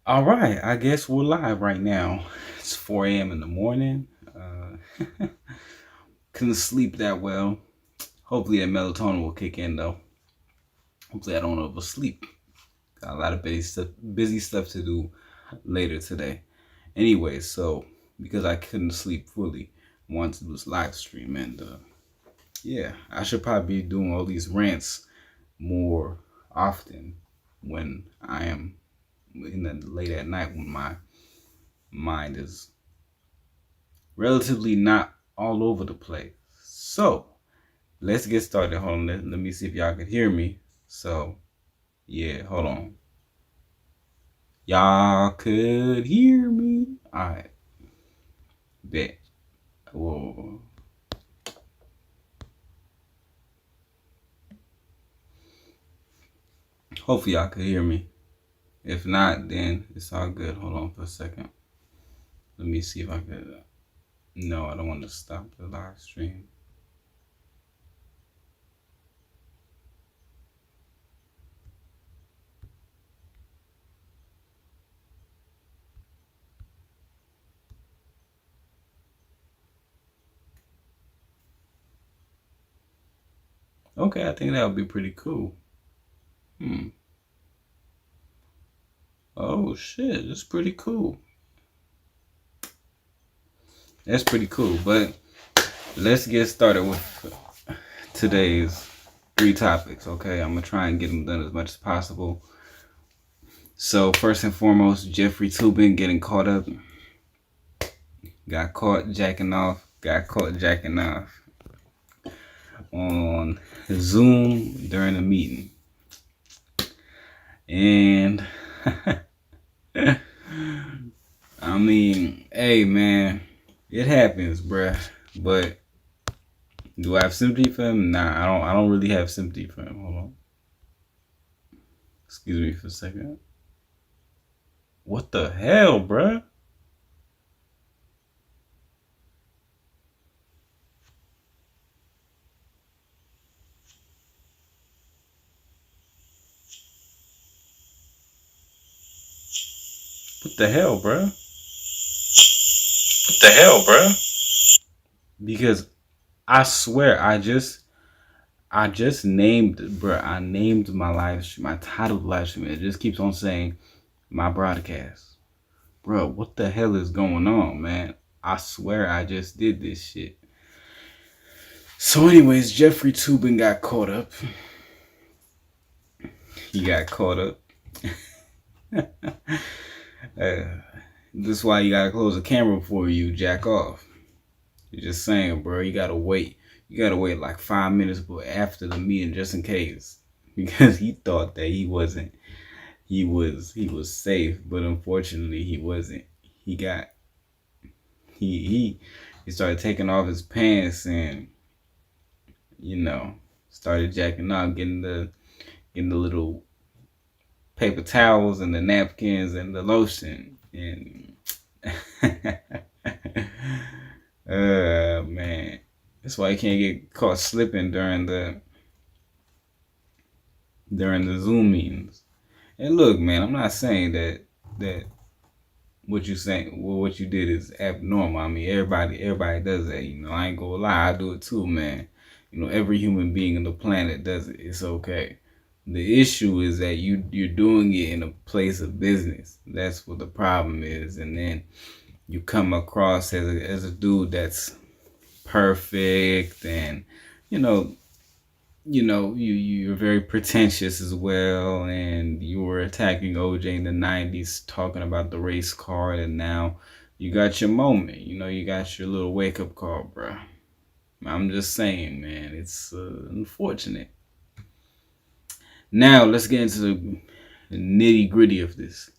All right, I guess we're live right now. It's 4 a.m. in the morning. Couldn't sleep that well. Hopefully that melatonin will kick in though. Hopefully I don't oversleep. Got a lot of busy stuff to do later today. Anyway, so because I couldn't sleep fully, I wanted to do this live stream, and yeah, I should probably be doing all these rants more often when I am in the late at night when my mind is relatively not all over the place. So let's get started. Hold on, let me see if y'all can hear me. So yeah, hold on. Y'all could hear me. All right, bet. Whoa. Hopefully y'all could hear me. If not, then it's all good. Hold on for a second. Let me see if I could. No, I don't want to stop the live stream. Okay, I think that would be pretty cool. Hmm. Oh shit, that's pretty cool. That's pretty cool. But let's get started with today's three topics. Okay, I'm gonna try and get them done as much as possible. So first and foremost, Jeffrey Toobin getting caught up. Got caught jacking off. On Zoom during a meeting. And I mean, hey man, it happens, bruh. But do I have sympathy for him? Nah, I don't really have sympathy for him. Hold on. Excuse me for a second. What the hell, bruh? What the hell, bruh? What the hell, bruh? Because I swear, I just named, bruh. I named my live stream, my title live stream. It just keeps on saying my broadcast, bro. What the hell is going on, man? I swear, I just did this shit. So, anyways, Jeffrey Toobin got caught up. He got caught up. This is why you gotta close the camera before you jack off. You're just saying, bro, you gotta wait. You gotta wait like 5 minutes after the meeting just in case. Because he thought that he was safe, but unfortunately he wasn't. He got he started taking off his pants and started jacking off, getting the little paper towels and the napkins and the lotion and man, that's why you can't get caught slipping during the Zoom meetings. And look, man, I'm not saying that what you saying, well, what you did is abnormal. I mean, everybody does that. I ain't gonna lie, I do it too, man. Every human being on the planet does it. It's okay. The issue is that you're doing it in a place of business. That's what the problem is. And then you come across as a dude that's perfect, and you know you're very pretentious as well, and you were attacking OJ in the 90s talking about the race card, and now you got your moment. You got your little wake-up call, bro. I'm just saying, man, it's unfortunate. Now let's get into the nitty-gritty of this.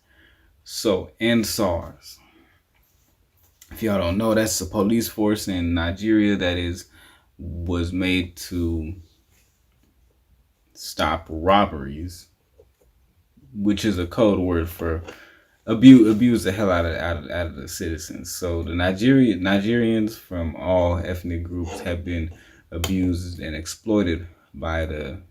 So NSARS, if y'all don't know, that's a police force in Nigeria that was made to stop robberies, which is a code word for abuse the hell out of the citizens. So the Nigerians from all ethnic groups have been abused and exploited by the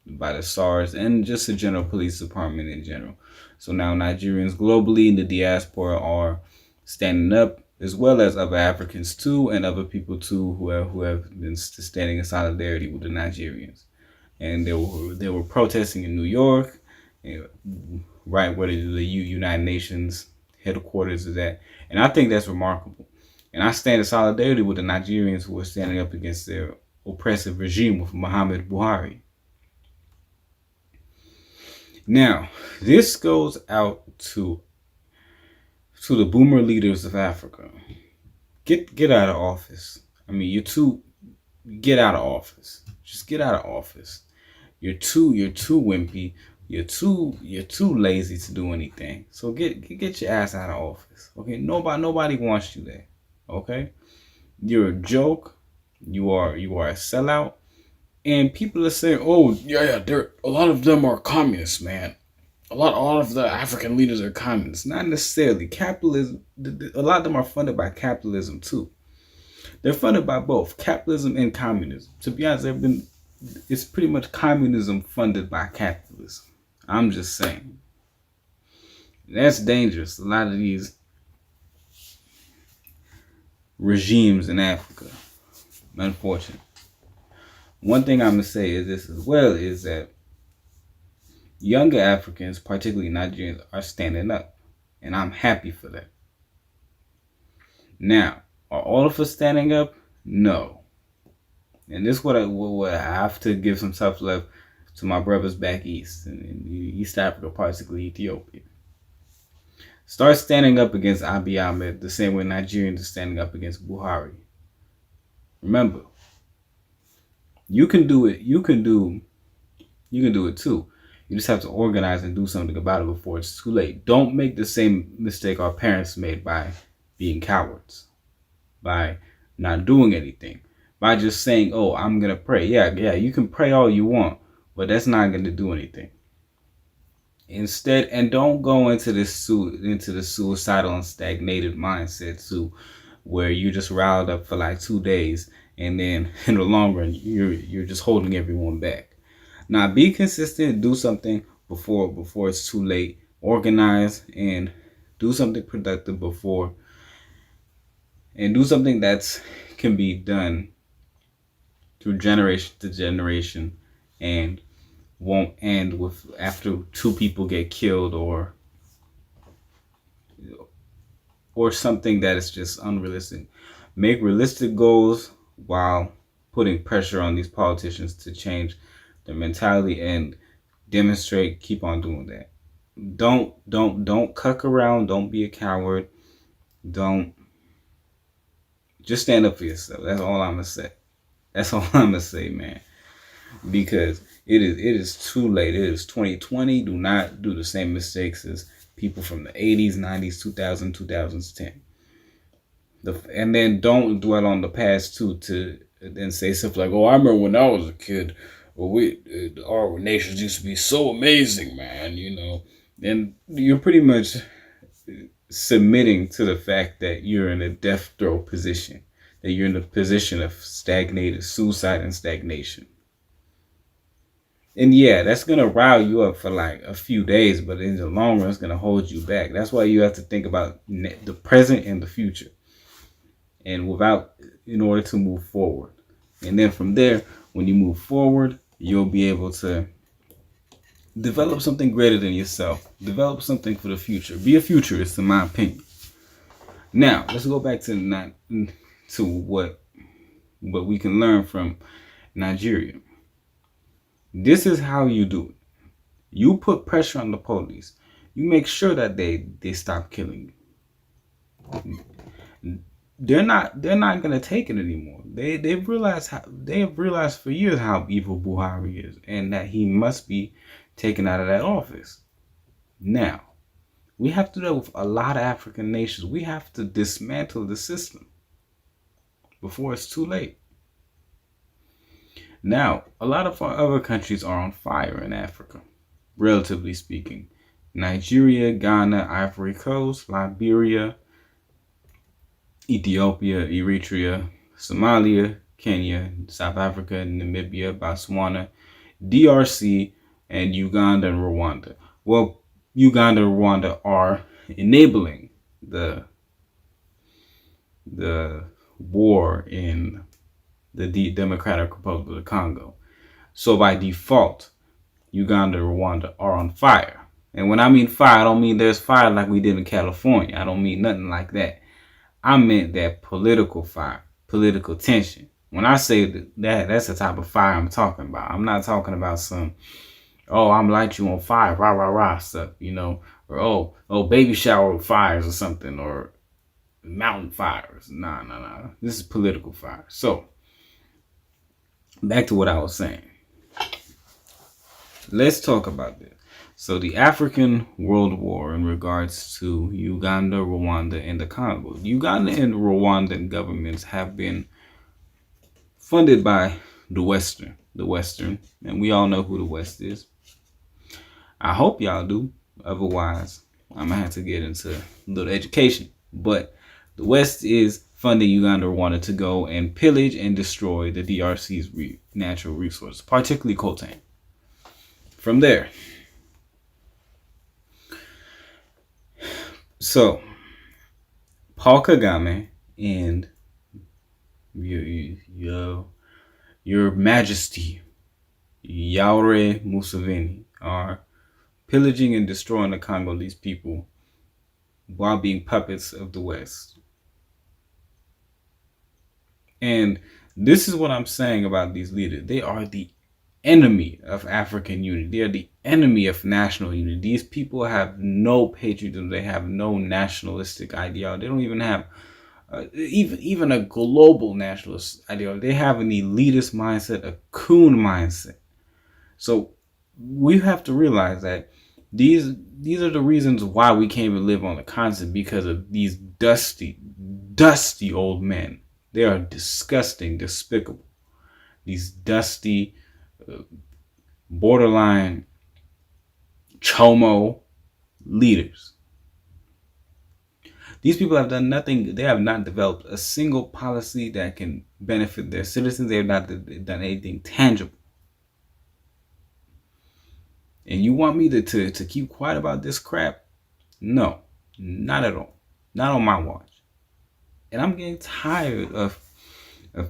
by the SARS and just the general police department in general. So now Nigerians globally in the diaspora are standing up, as well as other Africans too, and other people too who have been standing in solidarity with the Nigerians. And they were protesting in New York, right where the United Nations headquarters is at, and I think that's remarkable. And I stand in solidarity with the Nigerians who are standing up against their oppressive regime with Muhammad Buhari. Now, this goes out to the boomer leaders of Africa. Get out of office. I mean, get out of office. Just get out of office. You're too wimpy. You're too lazy to do anything. So get your ass out of office. Okay? Nobody wants you there. Okay? You're a joke. You are a sellout. And people are saying, "Oh, yeah, a lot of them are communists, man. A lot of the African leaders are communists." Not necessarily. Capitalism. A lot of them are funded by capitalism too. They're funded by both capitalism and communism. To be honest, it's pretty much communism funded by capitalism. I'm just saying. That's dangerous. A lot of these regimes in Africa, unfortunately. One thing I'm going to say is this as well, is that younger Africans, particularly Nigerians, are standing up. And I'm happy for that. Now, are all of us standing up? No. And this is what I have to give some tough love to my brothers back east, in East Africa, particularly Ethiopia. Start standing up against Abiy Ahmed the same way Nigerians are standing up against Buhari. Remember, you can do it. You can do it too. You just have to organize and do something about it before it's too late. Don't make the same mistake our parents made by being cowards, by not doing anything, by just saying, "Oh, I'm gonna pray." Yeah, you can pray all you want, but that's not gonna do anything. Instead, and don't go into the suicidal and stagnated mindset too, where you just riled up for like 2 days, and then in the long run, you're just holding everyone back. Now, be consistent. Do something before it's too late. Organize and do something productive before, and do something that can be done through generation to generation, and won't end with after 2 people get killed or something that is just unrealistic. Make realistic goals while putting pressure on these politicians to change their mentality and demonstrate. Keep on doing that. Don't cuck around. Don't be a coward. Don't Just stand up for yourself. That's all I'm gonna say. That's all I'm gonna say, man. Because it is too late. It is 2020. Do not do the same mistakes as people from the 80s, 90s, 2000, 2010. And then don't dwell on the past too, to then say stuff like, "Oh, I remember when I was a kid, our nations used to be so amazing, man." And you're pretty much submitting to the fact that you're in a death throw position, that you're in a position of suicide and stagnation. And yeah, that's going to rile you up for like a few days, but in the long run, it's going to hold you back. That's why you have to think about the present and the future, in order to move forward. And then from there, when you move forward, you'll be able to develop something greater than yourself. Develop something for the future. Be a futurist, in my opinion. Now, let's go back to what we can learn from Nigeria. This is how you do it. You put pressure on the police. You make sure that they stop killing you. They're not gonna take it anymore. They've realized for years how evil Buhari is, and that he must be taken out of that office. Now, we have to do that with a lot of African nations. We have to dismantle the system before it's too late. Now, a lot of our other countries are on fire in Africa, relatively speaking. Nigeria, Ghana, Ivory Coast, Liberia, Ethiopia, Eritrea, Somalia, Kenya, South Africa, Namibia, Botswana, DRC, and Uganda and Rwanda. Well, Uganda and Rwanda are enabling the war in the Democratic Republic of the Congo. So by default, Uganda and Rwanda are on fire. And when I mean fire, I don't mean there's fire like we did in California. I don't mean nothing like that. I meant that political fire, political tension. When I say that, that's the type of fire I'm talking about. I'm not talking about some, oh, I'm light you on fire, rah, rah, rah stuff, or oh, baby shower fires or something, or mountain fires. Nah. This is political fire. So, back to what I was saying. Let's talk about this. So the African World War in regards to Uganda, Rwanda, and the Congo. Uganda and Rwandan governments have been funded by the Western, and we all know who the West is. I hope y'all do. Otherwise, I'm gonna have to get into a little education. But the West is funding Uganda, Rwanda to go and pillage and destroy the DRC's natural resources, particularly coltan. From there, so Paul Kagame and your Majesty Yoweri Museveni are pillaging and destroying the Congolese people while being puppets of the West. And this is what I'm saying about these leaders. They are the enemy of African unity. They are the enemy of national unity. These people have no patriotism. They have no nationalistic ideology. They don't even have even a global nationalist ideology. They have an elitist mindset, a coon mindset. So we have to realize that these are the reasons why we can't even live on the continent, because of these dusty old men. They are disgusting, despicable. These dusty, borderline chomo leaders. These people have done nothing. They have not developed a single policy that can benefit their citizens. They have not done anything tangible. And you want me to keep quiet about this crap? No, not at all. Not on my watch. And I'm getting tired of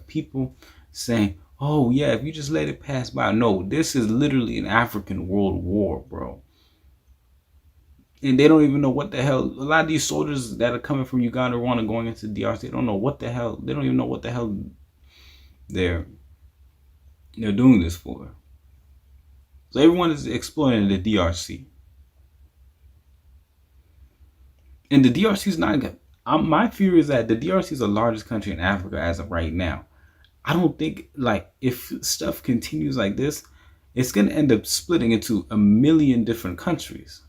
people saying, oh yeah, if you just let it pass by. No, this is literally an African world war, bro. And they don't even know what the hell. A lot of these soldiers that are coming from Uganda, Rwanda, going into DRC, they don't know what the hell. They don't even know what the hell they're doing this for. So everyone is exploiting the DRC. And the DRC is not good. My fear is that the DRC is the largest country in Africa as of right now. I don't think, like, if stuff continues like this, it's going to end up splitting into a million different countries.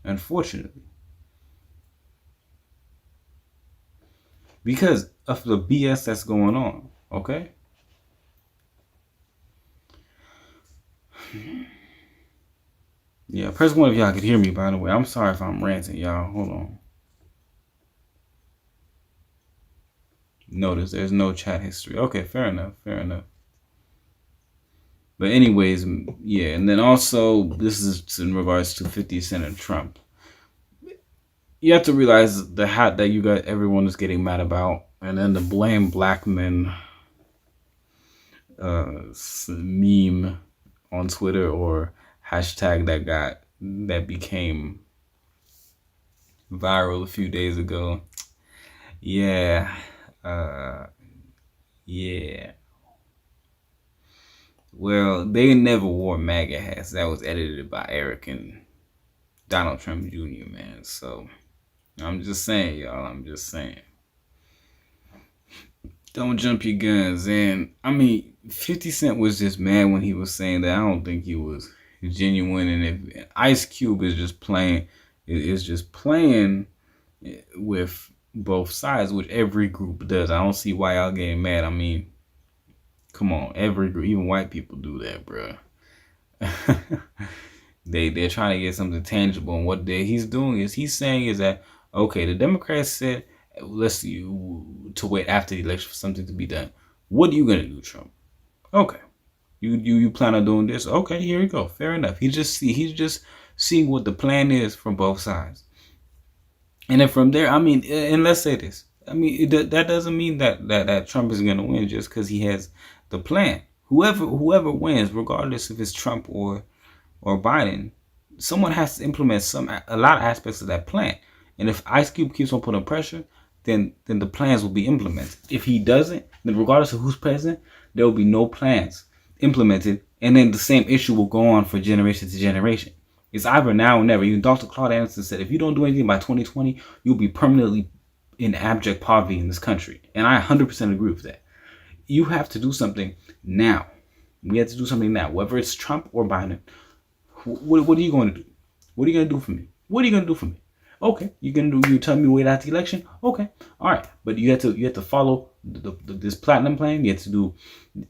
Unfortunately. Because of the BS that's going on. Okay? Yeah, press one if y'all could hear me, by the way. I'm sorry if I'm ranting, y'all. Hold on. Notice there's no chat history. Okay, fair enough. But anyways, yeah, and then also this is in regards to 50 Cent and Trump. You have to realize the hat that you got, everyone is getting mad about, and then the blame black men meme on Twitter, or hashtag that became viral a few days ago. Yeah. Yeah. Well, they never wore MAGA hats. That was edited by Eric and Donald Trump Jr., man. So, I'm just saying, y'all. I'm just saying. Don't jump your guns. And, I mean, 50 Cent was just mad when he was saying that. I don't think he was genuine. And if Ice Cube is just playing, with both sides, which every group does. I don't see why y'all getting mad. I mean, come on, every group, even white people do that, bro. They're trying to get something tangible, and what he's doing is he's saying is that, okay, the Democrats said let's to wait after the election for something to be done. What are you gonna do, Trump? Okay, You plan on doing this? Okay, here we go. Fair enough. He's just seeing what the plan is from both sides, and then from there, I mean, and let's say this. I mean, that doesn't mean that Trump is going to win just because he has the plan. Whoever wins, regardless if it's Trump or Biden, someone has to implement a lot of aspects of that plan. And if Ice Cube keeps on putting pressure, then the plans will be implemented. If he doesn't, then regardless of who's president, there will be no plans implemented, and then the same issue will go on for generation to generation. It's either now or never. Even Dr. Claude Anderson said, if you don't do anything by 2020, you'll be permanently in abject poverty in this country. And I 100% agree with that. You have to do something now. We have to do something now, whether it's Trump or Biden. What are you going to do? What are you going to do for me? What are you going to do for me? Okay, you tell me to wait out the election? Okay, all right, but you have to follow this platinum plan. You have to do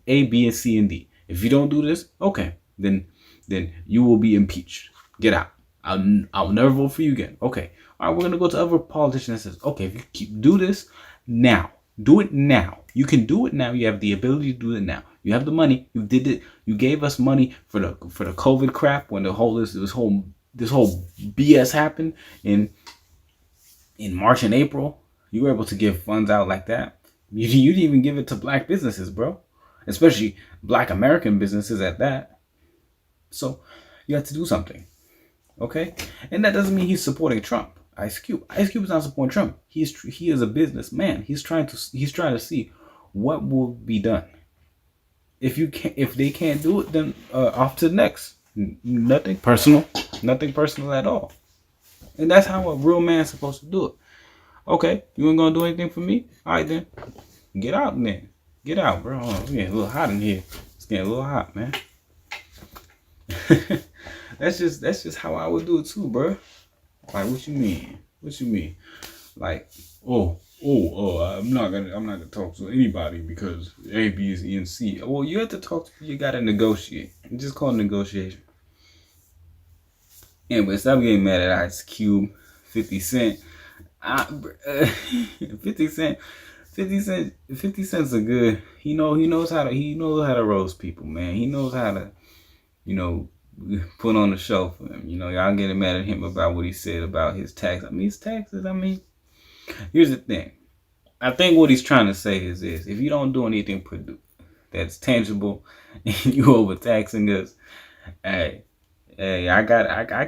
A, B, and C, and D. If you don't do this, okay, then you will be impeached. Get out. I'll never vote for you again. Okay, all right, we're gonna go to other politicians that says, okay, if you do this now, do it now. You can do it now. You have the ability to do it now. You have the money. You did it. You gave us money for the COVID crap when this whole BS happened in March and April. You were able to give funds out like that. You didn't even give it to black businesses, bro. Especially black American businesses at that. So you have to do something. Okay? And that doesn't mean he's supporting Trump. Ice Cube is not supporting Trump. He is a businessman. He's trying to see what will be done. If they can't do it, then off to the next. Nothing personal at all. And that's how a real man's supposed to do it. Okay, you ain't gonna do anything for me? All right then, get out then. Get out, bro. It's getting a little hot in here. It's getting a little hot, man. that's just how I would do it too, bro. Like, what you mean? What you mean? Like, I'm not gonna talk to anybody because A, B, C, and C. Well, you have to talk. You gotta negotiate. It's just called negotiation. Anyway, stop getting mad at Ice Cube, 50 Cent. 50 Cent. 50 Cent's a good. He knows how to roast people, man. He knows how to, put on the show for them. Y'all getting mad at him about what he said about his tax. His taxes. Here's the thing. I think what he's trying to say is this: if you don't do anything that's tangible, and you overtaxing us, hey, I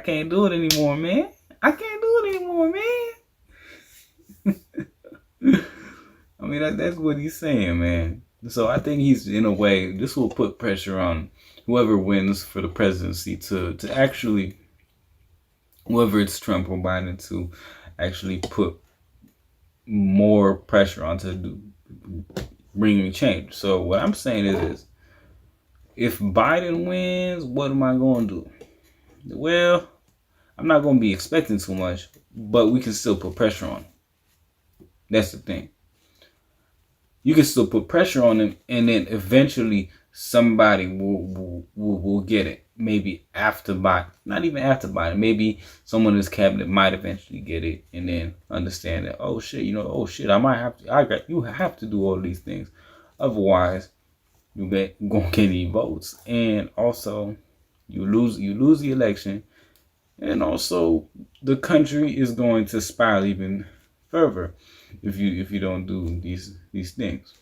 can't do it anymore, man. I can't do it anymore, man. I mean, that's what he's saying, man. So I think he's, in a way, this will put pressure on whoever wins for the presidency to actually, whether it's Trump or Biden, to actually put more pressure on to bringing change. So what I'm saying is if Biden wins, what am I going to do? Well, I'm not going to be expecting too much, but we can still put pressure on him. That's the thing. You can still put pressure on him, and then eventually somebody will get it. Maybe after Biden. Not even after Biden. Maybe someone in his cabinet might eventually get it and then understand that, oh shit, you have to do all these things. Otherwise, you gonna get any votes. And also you lose the election. And also the country is going to spiral even further if you don't do these things.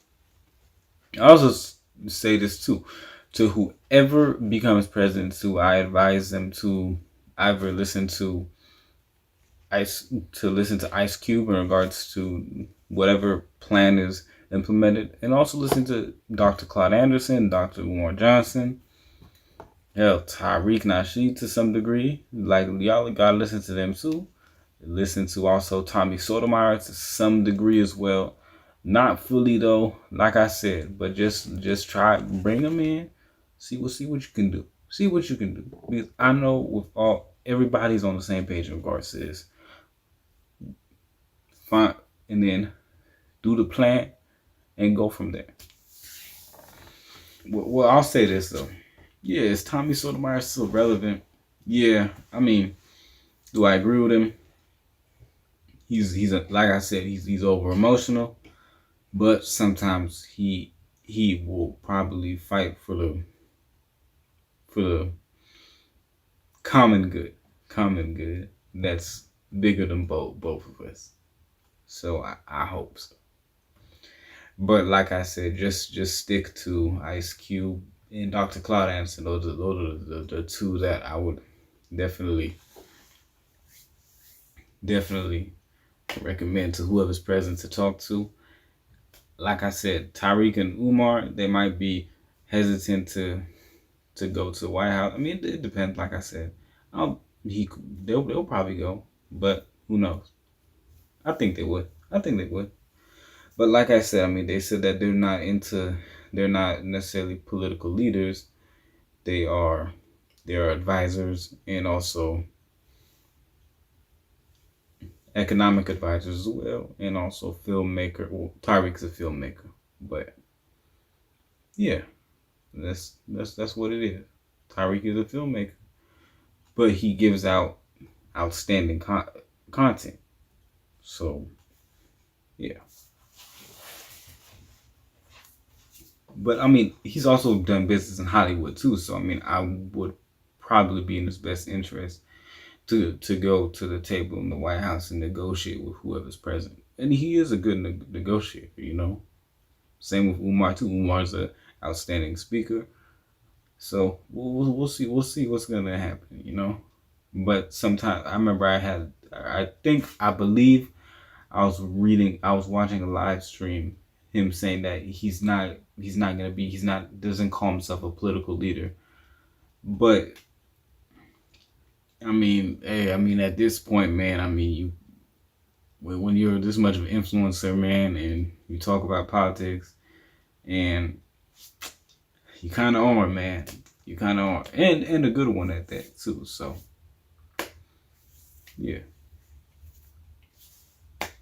I also say this too, to whoever becomes president, I advise them to either listen to Ice Cube in regards to whatever plan is implemented, and also listen to Dr. Claude Anderson, Dr. Warren Johnson, hell, Tariq Nasheed to some degree. Like, y'all gotta listen to them too. Listen to also Tommy Sotomayor to some degree as well. Not fully though, like I said, but just try, bring them in, see what you can do. See what you can do. Because I know everybody's on the same page in regards to this. Fine, and then do the plan and go from there. Well, I'll say this though. Yeah, is Tommy Sotomayor still relevant? Yeah, I mean, do I agree with him? Like I said, he's over emotional, but sometimes he will probably fight for the common good that's bigger than both of us. So I hope so. But like I said, just stick to Ice Cube and Dr. Claude Anderson. Those are the two that I would definitely recommend to whoever's present to talk to. Like I said, Tariq and Umar, they might be hesitant to go to the White House. I mean, it depends. Like I said, they'll probably go, but who knows? I think they would. I think they would. But like I said, I mean, they said that they're not necessarily political leaders. They are advisors and also economic advisors as well, and also filmmaker. Well, Tariq's a filmmaker, but yeah, that's what it is. Tariq is a filmmaker, but he gives out outstanding content. So yeah, but I mean, he's also done business in Hollywood too. So I mean, I would probably be in his best interest to go to the table in the White House and negotiate with whoever's present. And he is a good negotiator, you know. Same with Umar too. Umar's an outstanding speaker. So we'll see what's gonna happen, you know. But sometimes I remember I believe I was watching a live stream, him saying that he's not doesn't call himself a political leader. But I mean, hey, I mean at this point, man, I mean when you're this much of an influencer, man, and you talk about politics, and you kind of are, man. You kind of are, and a good one at that too. So yeah.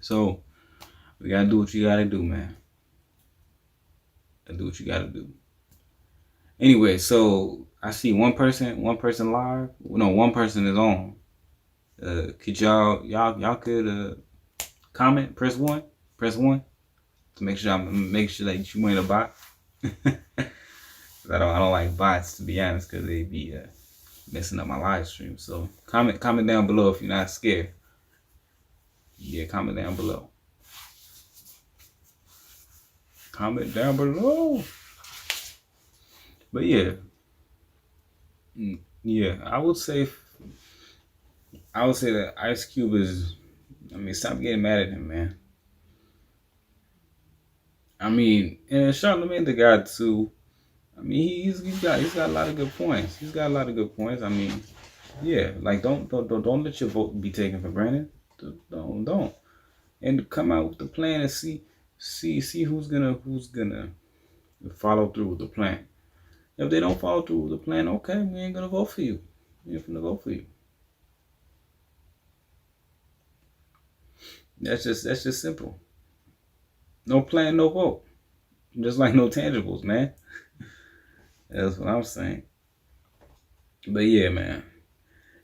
So we gotta do what you gotta do, man. Do what you gotta do. Anyway, so I see one person live. No, one person is on. Could y'all could comment? Press one to make sure that you ain't a bot. I don't like bots, to be honest, because they be messing up my live stream. So comment down below if you're not scared. Yeah, comment down below. Comment down below. But yeah, I would say that Ice Cube is. I mean, stop getting mad at him, man. I mean, and Charlamagne the guy too. I mean, he's got a lot of good points. He's got a lot of good points. I mean, yeah, like don't let your vote be taken for granted. Don't. And come out with the plan and see who's gonna follow through with the plan. If they don't follow through with the plan, okay, we ain't gonna vote for you. We ain't gonna vote for you. That's just simple. No plan, no vote. Just like no tangibles, man. That's what I'm saying. But yeah, man.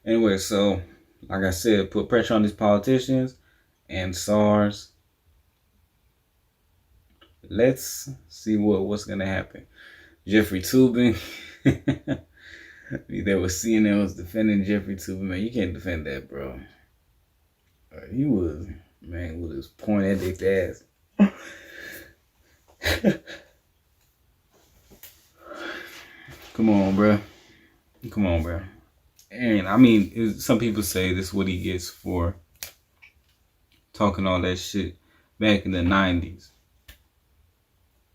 Anyway, so like I said, put pressure on these politicians and SARS. Let's see what's gonna happen. Jeffrey Toobin. There was CNN was defending Jeffrey Toobin. Man, you can't defend that, bro. He was, man, with his point at their ass. Come on, bro. And I mean, some people say this is what he gets for talking all that shit back in the 90s.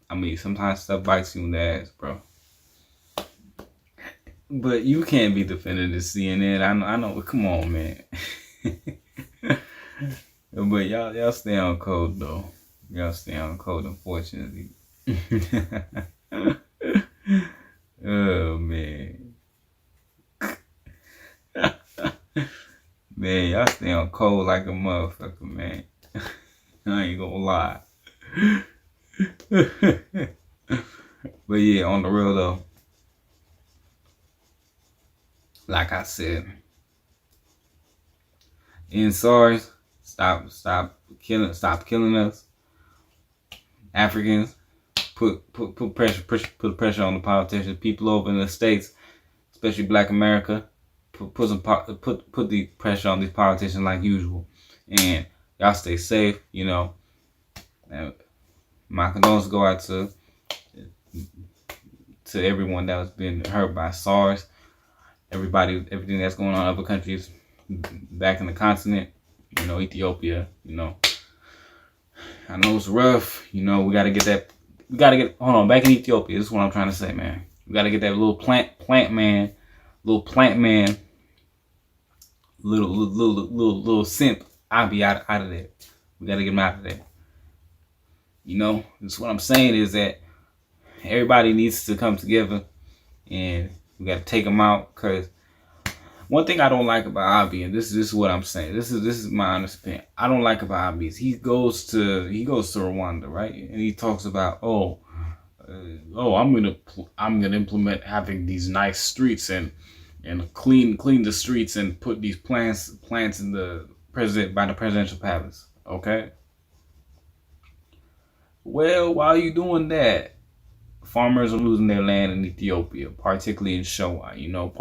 I mean, sometimes stuff bites you in the ass, bro. But you can't be defending the CNN. I know. Come on, man. But y'all stay on code though. Y'all stay on code, unfortunately. Oh man. Man, y'all stay on code like a motherfucker, man. I ain't gonna lie. But yeah, on the real though, like I said, in SARS, stop killing us, Africans. Put pressure on the politicians, people over in the States, especially Black America. Put the pressure on these politicians like usual, and y'all stay safe. You know, and my condolences go out to everyone that has been hurt by SARS. Everything that's going on in other countries back in the continent. You know, Ethiopia. You know, I know it's rough. You know, we gotta get that. We gotta get. Hold on, back in Ethiopia. This is what I'm trying to say, man. We gotta get that little plant man, little simp. I'll be out of there. We gotta get him out of there. You know, that's what I'm saying is that everybody needs to come together, and we gotta take them out. Cause one thing I don't like about Abi, and this is what I'm saying. This is my honest opinion. I don't like about Abi is he goes to Rwanda, right? And he talks about I'm gonna implement having these nice streets and clean the streets and put these plants in the presidential palace. Okay. Well, while you doing that, farmers are losing their land in Ethiopia, particularly in Showa. You know,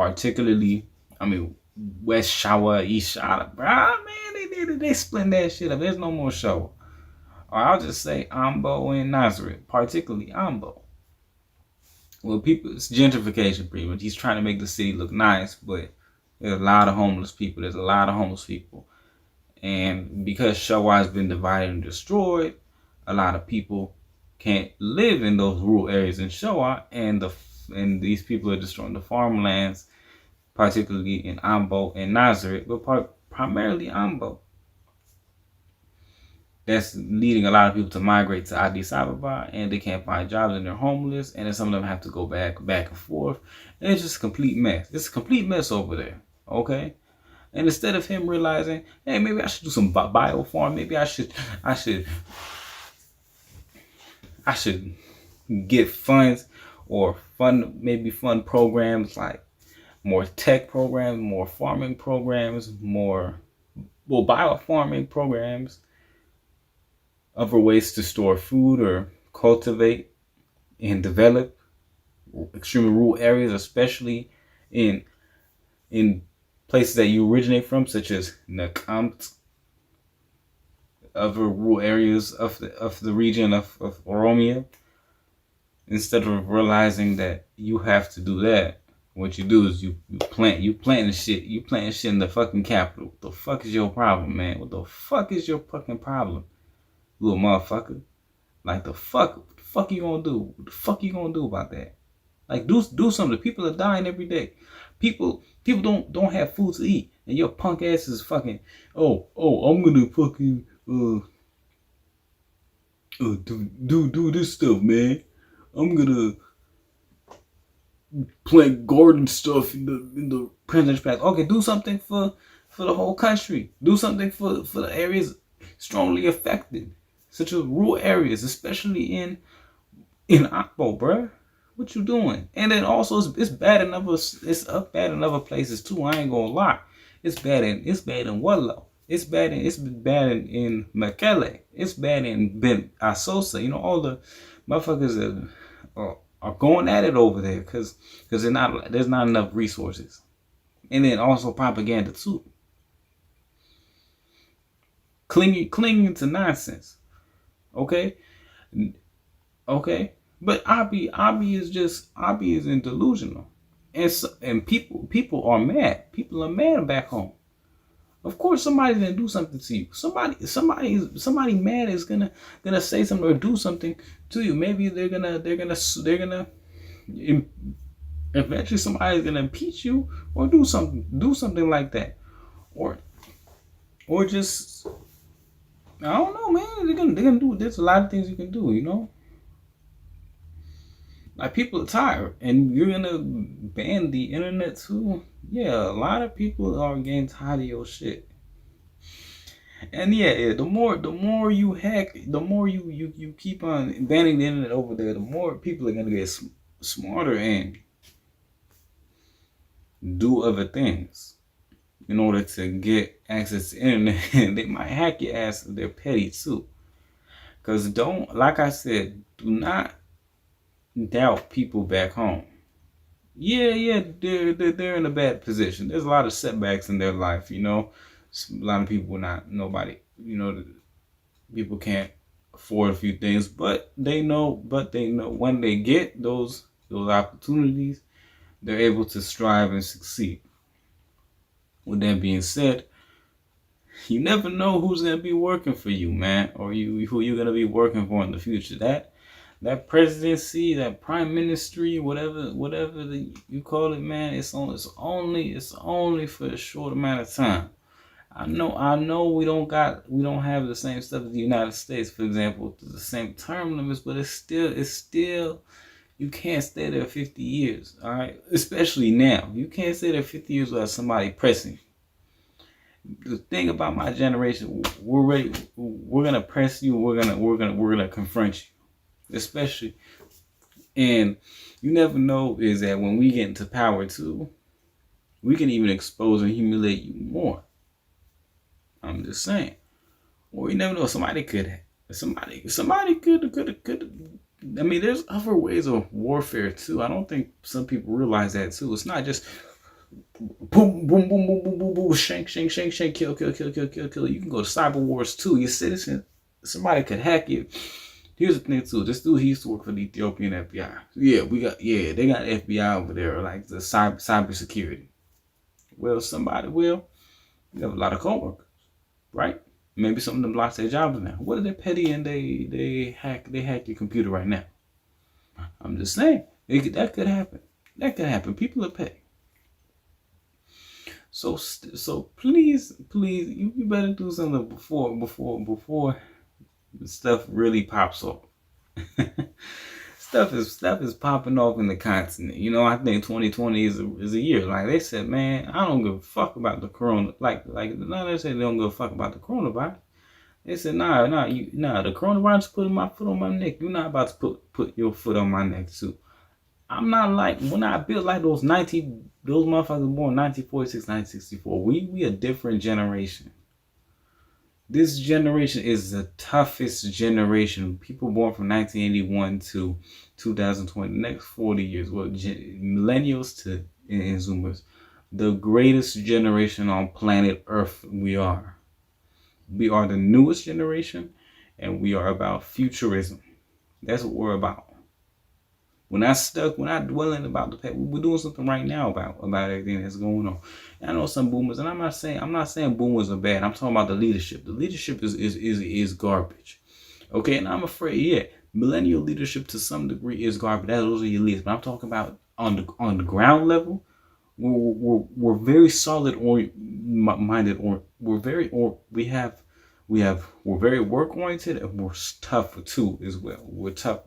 West Showa, East Showa. Man, they splitting that shit up. There's no more Showa. Or I'll just say Ambo and Nazareth, particularly Ambo. Well, it's gentrification pretty much. He's trying to make the city look nice, but there's a lot of homeless people. And because Showa has been divided and destroyed, a lot of people can't live in those rural areas in Showa, and these people are destroying the farmlands, particularly in Ambo and Nazareth, but primarily Ambo. That's leading a lot of people to migrate to Addis Ababa, and they can't find jobs and they're homeless, and then some of them have to go back and forth, and it's just a complete mess. It's a complete mess over there, okay? And instead of him realizing, hey, maybe I should do some biofarm, maybe I should get funds or fund programs like more tech programs, more farming programs, more biofarming programs, other ways to store food or cultivate and develop extremely rural areas, especially in places that you originate from, such as Nakamt, other rural areas of the region of Oromia. Instead of realizing that you have to do that, what you do is you planting shit in the fucking capital. What the fuck is your problem, man? What the fuck is your fucking problem, little motherfucker? Like the fuck you gonna do? What the fuck you gonna do about that? Like do something. People are dying every day. People don't have food to eat, and your punk ass is fucking I'm gonna fucking do this stuff, man. I'm gonna plant garden stuff in the president's path. Okay, do something for the whole country. Do something for the areas strongly affected, such as rural areas, especially in Akbo, bruh. What you doing? And then also it's bad in other places too. I ain't gonna lie. It's bad in Wallo. It's bad in Mekele. It's bad in Ben Asosa. You know, all the motherfuckers are going at it over there because there's not enough resources. And then also propaganda too. Clinging to nonsense. Okay? Okay? But Abi is in delusional. And people are mad. People are mad back home. Of course, somebody's gonna do something to you. Somebody mad is gonna say something or do something to you. Maybe they're gonna eventually somebody's gonna impeach you or do something like that, or just I don't know, man. They're gonna do. There's a lot of things you can do, you know. Like people are tired, and you're gonna ban the internet too. Yeah, a lot of people are getting tired of your shit. And yeah, the more you hack, the more you keep on banning the internet over there, the more people are gonna get smarter and do other things in order to get access to internet. And they might hack your ass if they're petty too. Cause like I said, do not doubt people back home. yeah, they're in a bad position. There's a lot of setbacks in their life, you know. A lot of people not nobody, you know, people can't afford a few things, but they know when they get those opportunities, they're able to strive and succeed. With that being said, you never know who's gonna be working for you, man, or who you're gonna be working for in the future. That presidency, that prime ministry, whatever you call it, man, it's only for a short amount of time. I know we don't have the same stuff as the United States, for example, the same term limits, but it's still you can't stay there 50 years, all right? Especially now. You can't stay there 50 years without somebody pressing. The thing about my generation, we're gonna press you, we're gonna confront you. Especially, and you never know is that when we get into power too, we can even expose and humiliate you more. I'm just saying. Or you never know, somebody could. I mean, there's other ways of warfare too. I don't think some people realize that too. It's not just boom, boom, boom, boom, boom, boom, boom, shank, shank, shank, shank, kill, kill, kill, kill, kill, kill. You can go to cyber wars too. Your citizen, somebody could hack you. Here's the thing too. This dude, he used to work for the Ethiopian FBI. They got FBI over there, like the cyber security. Well, you have a lot of coworkers, right? Maybe some of them lost their jobs now. What if they're petty and they hack your computer right now? I'm just saying, that could happen. That could happen. People are petty. So please, you better do something before stuff really pops off. stuff is popping off in the continent. You know, I think 2020 is a year. Like they said, man, I don't give a fuck about the corona. Like no, they said they don't give a fuck about the coronavirus. They said, the coronavirus putting my foot on my neck. You're not about to put your foot on my neck too. I'm not like when I built like those motherfuckers born 1946, 1964. We a different generation. This generation is the toughest generation. People born from 1981 to 2020, the next 40 years. Well, millennials and Zoomers, the greatest generation on planet Earth. We are the newest generation, and we are about futurism. That's what we're about. We're not dwelling about the past. We're doing something right now about everything that's going on. And I know some boomers, and I'm not saying boomers are bad. I'm talking about the leadership. The leadership is garbage. Okay, and I'm afraid, millennial leadership to some degree is garbage. Those are your leaders. But I'm talking about on the ground level. We're very solid minded, or we're very we're very work oriented, and we're tough too as well. We're tough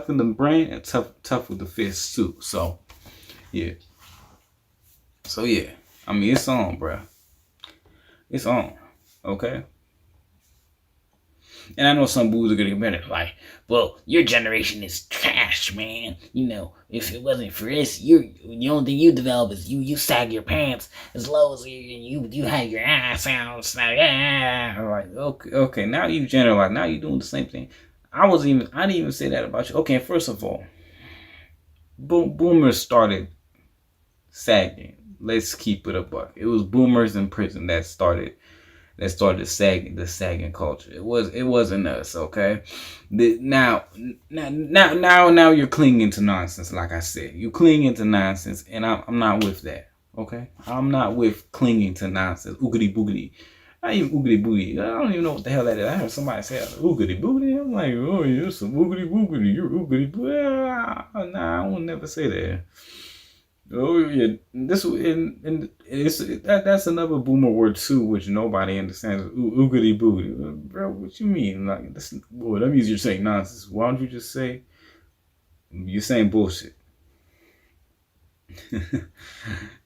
in the brain and tough with the fists too. So yeah. I mean, it's on, bro. It's on. Okay. And I know some boos are gonna get better. Like, well, your generation is trash, man. You know, if it wasn't for this, the only thing you develop is you sag your pants as low as you have your ass out. Like, Like, okay. Now you generalize. Now you doing the same thing. I didn't even say that about you. Okay, first of all, boomers started sagging. Let's keep it a buck. It was boomers in prison that started the sagging culture. It wasn't us, okay? Now you're clinging to nonsense. Like I said, you clinging to nonsense, and I'm not with that. Okay, I'm not with clinging to nonsense. Oogity boogity. Not even oogity boogity. I don't even know what the hell that is. I heard somebody say oogity boogity. I'm like, oh, you're some oogity boogity. You're oogity boogity. Nah, I will never say that. Oh yeah, that's another boomer word too, which nobody understands. Oogity boogity, bro. What you mean? Like that means you're saying nonsense. Why don't you just say you're saying bullshit?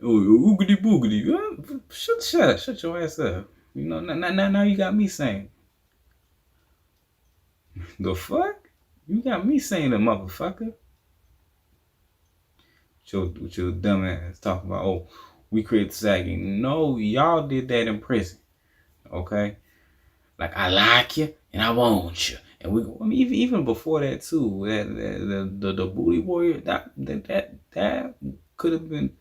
Oogity boogity. Shut your ass up. You know, now you got me saying the fuck. You got me saying the motherfucker. With your dumb ass talking about, oh, we created sagging. No, y'all did that in prison. Okay? Like, I like you and I want you. And I mean, even before that too, the booty warrior, that could have been,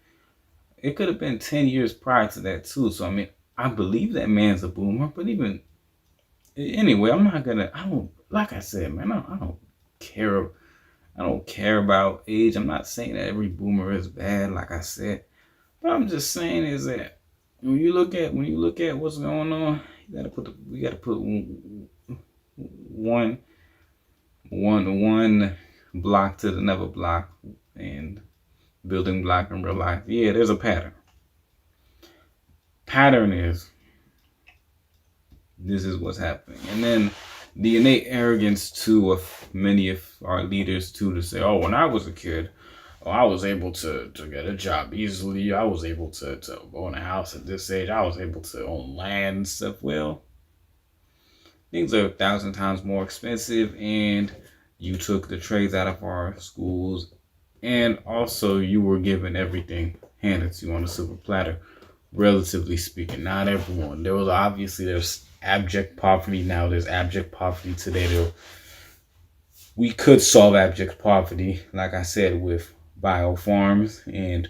it could have been 10 years prior to that too. So I mean, I believe that man's a boomer, but even anyway, I don't, like I said, man, I don't care. I don't care about age. I'm not saying that every boomer is bad, like I said, but I'm just saying is that when you look at what's going on, we gotta put one one block to another block and building block in real life. Yeah, there's a pattern. Pattern is this is what's happening, and then the innate arrogance too of many of our leaders too to say, oh, when I was a kid, oh, I was able to get a job easily. I was able to own a house at this age. I was able to own land and stuff. Well, things are 1,000 times more expensive, and you took the trades out of our schools, and also you were given everything handed to you on a silver platter. Relatively speaking, not everyone. There's abject poverty now. There's abject poverty today. We could solve abject poverty, like I said, with biofarms, and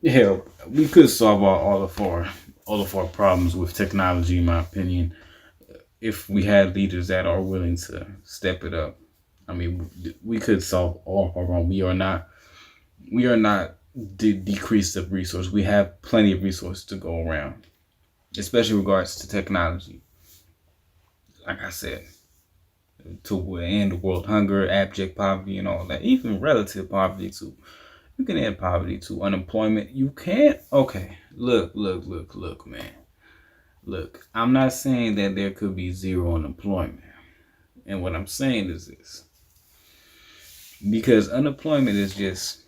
hell, we could solve all of our problems with technology, in my opinion, if we had leaders that are willing to step it up. I mean, we could solve all of our problems. We are not decreased of resource. We have plenty of resources to go around, especially in regards to technology. Like I said, to end world hunger, abject poverty, and all that, even relative poverty too. You can add poverty to unemployment. You can't. Okay, look, man. Look, I'm not saying that there could be zero unemployment. And what I'm saying is this. Because unemployment is just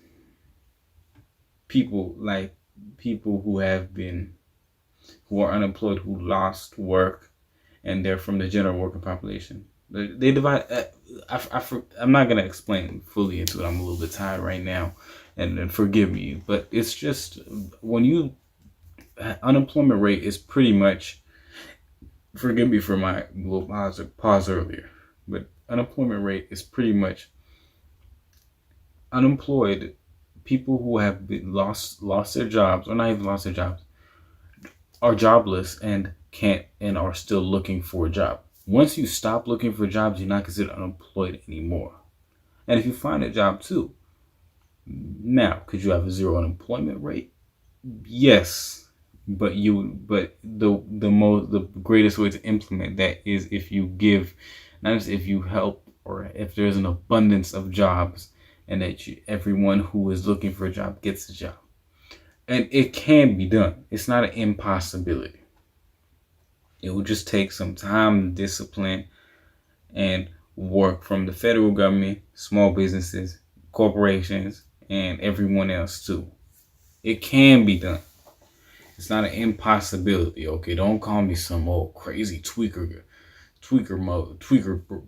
people who are unemployed, who lost work, and they're from the general working population. They divide. I'm not gonna explain fully into it. I'm a little bit tired right now, and forgive me. But it's just when you unemployment rate is pretty much. Forgive me for my little pause earlier, but unemployment rate is pretty much unemployed people who have been lost their jobs, or not even lost their jobs, are jobless and are still looking for a job. Once you stop looking for jobs, you're not considered unemployed anymore. And if you find a job too, now could you have a zero unemployment rate? Yes, but the greatest way to implement that is if you give, not just if you help, or if there's an abundance of jobs, and that everyone who is looking for a job gets a job. And it can be done. It's not an impossibility. It will just take some time, discipline, and work from the federal government, small businesses, corporations, and everyone else too. It can be done. It's not an impossibility. Okay, don't call me some old crazy tweaker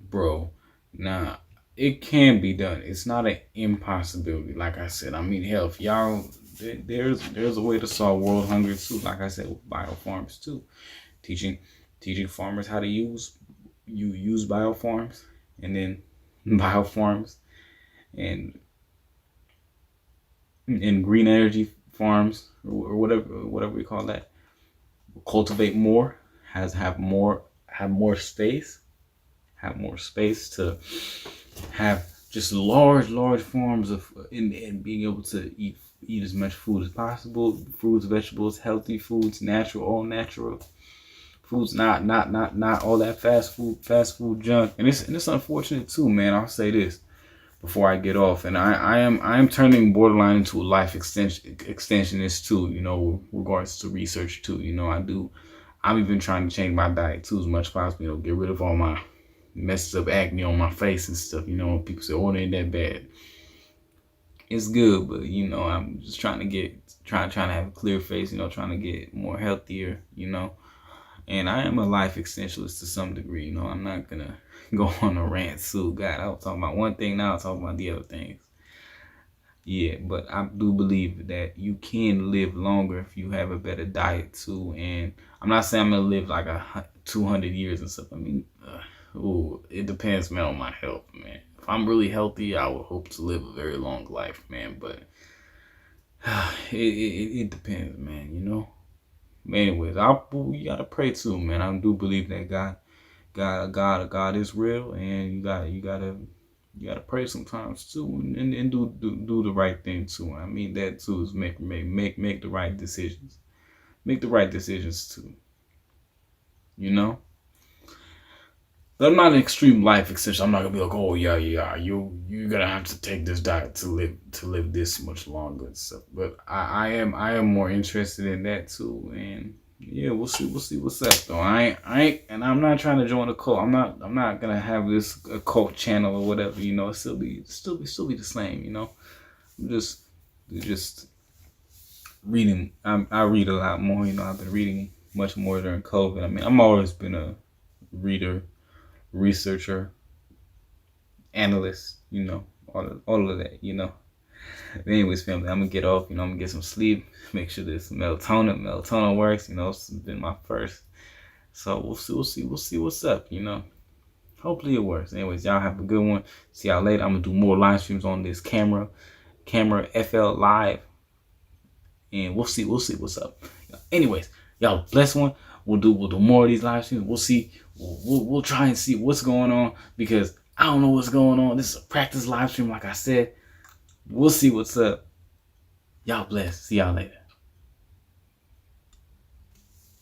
bro. Nah, it can be done. It's not an impossibility. Like I said, I mean, hell, if y'all, there's a way to solve world hunger too. Like I said, with biofarms too, teaching farmers how to use biofarms, and then biofarms and green energy farms, or whatever we call that. Cultivate more, have more space to have just large farms of, and being able to eat as much food as possible, fruits, vegetables, healthy foods, all natural foods, not all that fast food junk. And it's unfortunate too, man. I'll say this before I get off, and I am turning borderline into a life extensionist too, with regards to research too. I'm even trying to change my diet too as much as possible, get rid of all my messed up acne on my face and stuff. People say, oh, it ain't that bad. It's good, but I'm just trying to have a clear face, trying to get more healthier, and I am a life extensionist to some degree. I'm not gonna go on a rant too. God, I was talking about one thing, now I'm talking about the other things. Yeah, but I do believe that you can live longer if you have a better diet too. And I'm not saying I'm gonna live like 200 years and stuff. I mean, Ooh, it depends, man, on my health, man. If I'm really healthy, I would hope to live a very long life, man. But it depends, man. You know. Anyways, you gotta pray too, man. I do believe that God is real, and you gotta pray sometimes too, and do the right thing too. I mean that too is make the right decisions. Make the right decisions too. You know. But I'm not an extreme life extension. I'm not gonna be like, oh yeah, you're gonna have to take this diet to live this much longer and stuff. But I am more interested in that too, and yeah, we'll see what's up though. I ain't, and I'm not trying to join a cult. I'm not gonna have this a cult channel or whatever. You know, it still be the same. You know, I'm just reading. I read a lot more. You know, I've been reading much more during COVID. I mean, I'm always been a reader, researcher, analyst, you know, all of that, you know. But anyways, family, I'm gonna get off, you know, I'm gonna get some sleep, make sure this melatonin works, you know, it's been my first. So we'll see what's up, you know. Hopefully it works. Anyways, y'all have a good one. See y'all later. I'm gonna do more live streams on this camera FL live. And we'll see what's up. Anyways, y'all bless one. We'll do more of these live streams. We'll see. We'll try and see what's going on, because I don't know what's going on. This is a practice live stream, like I said. We'll see what's up. Y'all bless. See y'all later.